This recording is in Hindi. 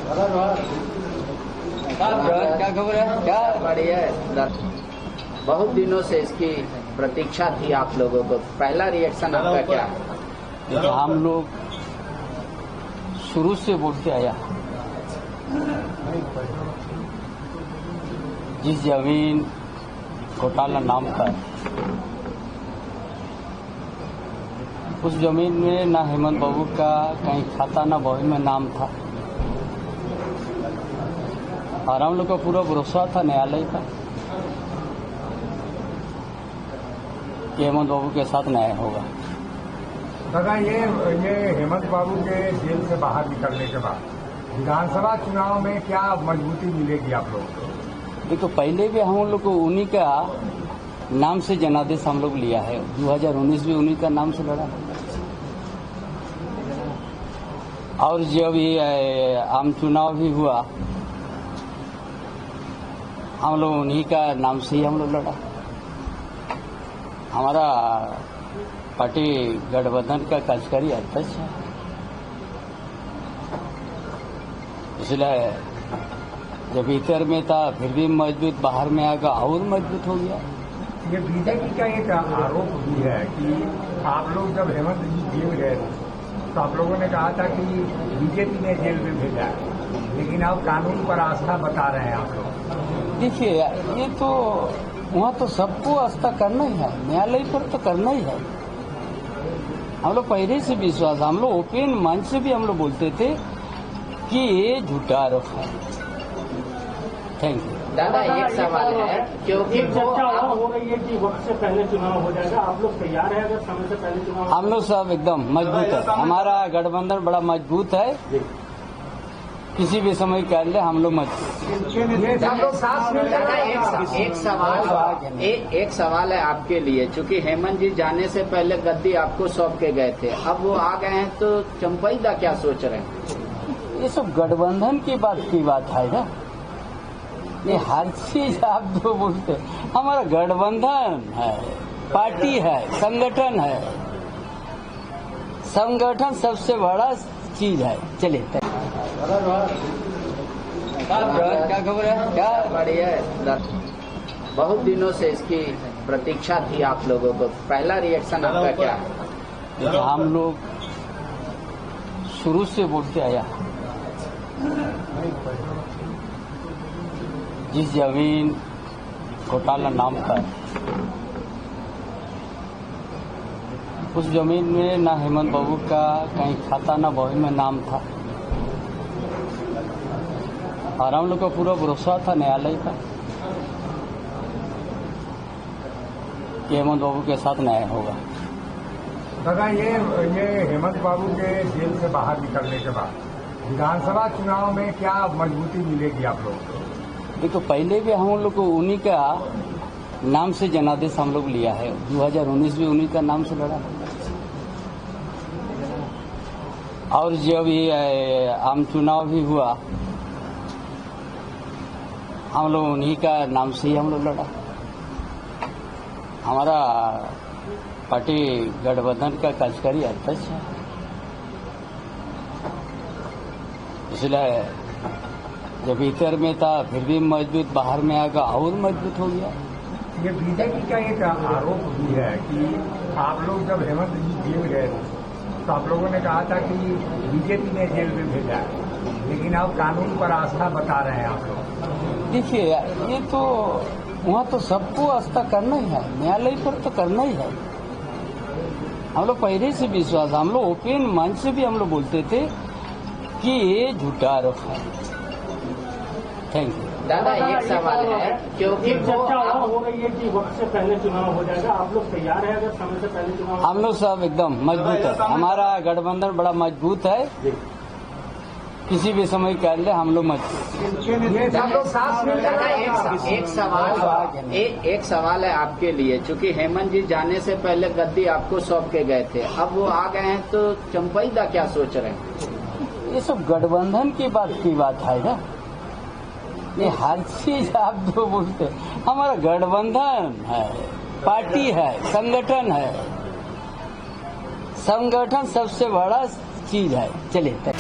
क्या खबर है? क्या बढ़िया है। बहुत दिनों से इसकी प्रतीक्षा थी आप लोगों को। पहला रिएक्शन आपका क्या है? देखिए, हम लोग शुरू से बोलते आया, जिस जमीन घोटाला नाम का, उस जमीन में ना हेमंत बाबू का कहीं खाता ना बॉय में नाम था, और हम लोग का पूरा भरोसा था न्यायालय का कि हेमंत बाबू के साथ न्याय होगा। दादा, ये हेमंत बाबू के जेल से बाहर निकलने के बाद विधानसभा चुनाव में क्या मजबूती मिलेगी आप लोगों को? देखो, पहले भी हम लोग को उन्हीं का नाम से जनादेश हम लोग लिया है। 2019 भी उन्हीं का नाम से लड़ा, और जब ये आम चुनाव भी हुआ, हम लोग उन्हीं का नाम से ही हम लोग लड़ा। हमारा पार्टी गठबंधन का कार्यकारी अध्यक्ष है, इसलिए जब भीतर में था फिर भी मजबूत, बाहर में आकर और मजबूत हो गया। ये बीजेपी का एक आरोप भी है कि आप लोग जब हेमंत जी जेल गए तो आप लोगों ने कहा था कि बीजेपी ने जेल में भेजा है, लेकिन अब कानून पर आस्था बता रहे हैं आप लोग। देखिए, ये तो वहाँ तो सबको आस्था करना ही है, न्यायालय पर तो करना ही है। हम लोग पहले से विश्वास, हम लोग ओपन मंच से भी हम लोग बोलते थे कि ये झूठा आरोप है। Thank you. दादा, एक सवाल है, क्योंकि चर्चा हो रही है कि वक्त से पहले चुनाव हो जाएगा, आप लोग तैयार है अगर समय से पहले चुनाव? हम लोग सब एकदम मजबूत है, हमारा गठबंधन बड़ा मजबूत है, किसी भी समय कर ले हम लोग मजबूत। एक सवाल है आपके लिए, चूंकि हेमंत जी जाने से पहले गद्दी आपको सौंप के गए थे, अब वो आ गए हैं तो चंपईदा क्या सोच रहे हैं? ये सब गठबंधन की बात है ना, ये हर चीज आप जो बोलते, हमारा गठबंधन है, पार्टी है, संगठन है। संगठन सबसे बड़ा चीज है। चलिए, क्या खबर है? क्या बढ़िया है। बहुत दिनों से इसकी प्रतीक्षा थी आप लोगों को। पहला रिएक्शन आपका क्या है? देखिए, हम लोग शुरू से बोलते आया, जिस जमीन घोटाला नाम का, उस जमीन में ना हेमंत बाबू का कहीं खाता ना बॉय में नाम था, और हम लोग का पूरा भरोसा था न्यायालय का कि हेमंत बाबू के साथ न्याय होगा। दादा, ये हेमंत बाबू के जेल से बाहर निकलने के बाद विधानसभा चुनाव में क्या मजबूती मिलेगी आप लोगों को? देखो, पहले भी हम लोग को उन्हीं का नाम से जनादेश हम लोग लिया है। 2019 भी उन्हीं का नाम से लड़ा, और जब ये आम चुनाव भी हुआ, हम लोग उन्हीं का नाम से ही हम लोग लड़ा। हमारा पार्टी गठबंधन का कार्यकारी अध्यक्ष है, इसलिए जब भीतर में था फिर भी मजबूत, बाहर में आकर और मजबूत हो गया। ये बीजेपी का एक आरोप भी है कि आप लोग जब हेमंत जी जेल गए तो आप लोगों ने कहा था कि बीजेपी ने जेल में भेजा है, लेकिन अब कानून पर आस्था बता रहे हैं आप लोग। देखिए, ये तो वहाँ तो सबको आस्था करना ही है, न्यायालय पर तो करना ही है। हम लोग पहले से विश्वास, हम लोग ओपन मंच से भी हम लोग बोलते थे कि ये झूठा आरोप है। Thank you. दादा, एक सवाल है, क्योंकि चर्चा हो रही है कि वक्त से पहले चुनाव हो जाएगा, आप लोग तैयार है अगर समय से पहले चुनाव? हम लोग सब एकदम मजबूत है, हमारा गठबंधन बड़ा मजबूत है, किसी भी समय कर ले हम लोग मजबूत। एक सवाल है आपके लिए, चूंकि हेमंत जी जाने से पहले गद्दी आपको सौंप के गए थे, अब वो आ गए हैं तो चंपईदा क्या सोच रहे हैं? ये सब गठबंधन की बात है ना, ये हर चीज आप जो बोलते, हमारा गठबंधन है, पार्टी है, संगठन है। संगठन सबसे बड़ा चीज है। चलिए।